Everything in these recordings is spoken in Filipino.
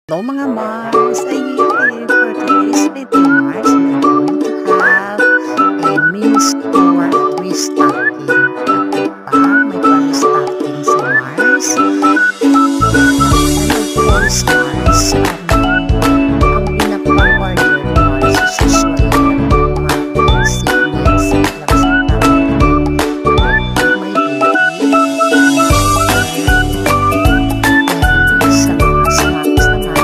Hello mga Mars! Ayun, for today's video Mars, we're going to have a mini store restocking. At may pa-restocking si Mars. And of course Mars, ang pinapang-order ni Mars is usually mga basic needs lang sa family. Like my baby, sa mga snacks naman,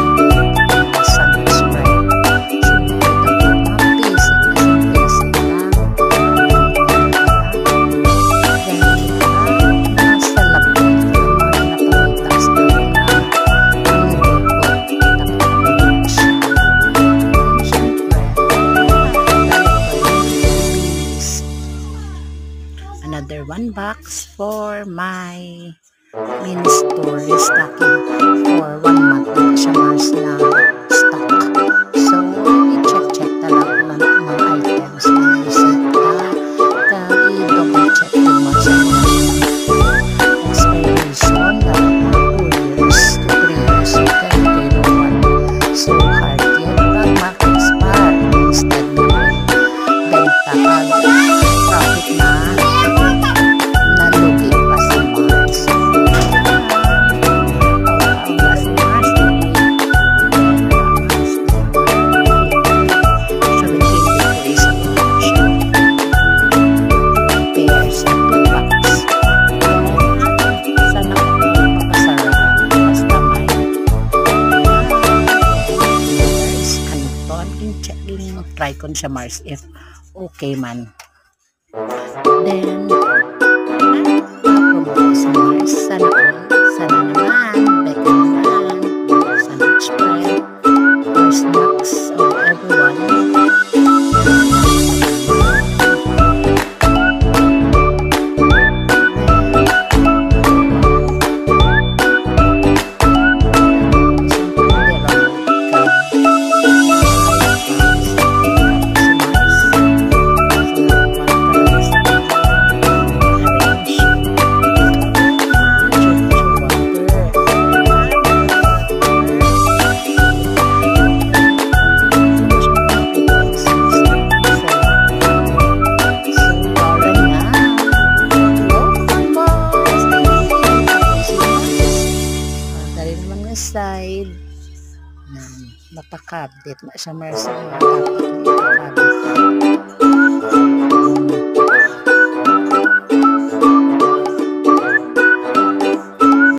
sandwich bread. Another one box for my mini store restocking for 1 month na siya Mars na stock. So, i-check na lang mga items na receipt i-double check din mo sa expiration dapat mga 2 years to 3 years so hard yet pag mag-expire instead na benta pag profit na nalugi pa si Mars. Try ko siya Mars if okay man. Then promote sa Mars. Sana naman beka naman sandwich bread or snacks of everyone. Side na napakabit na siya Mars dapat ipakabit.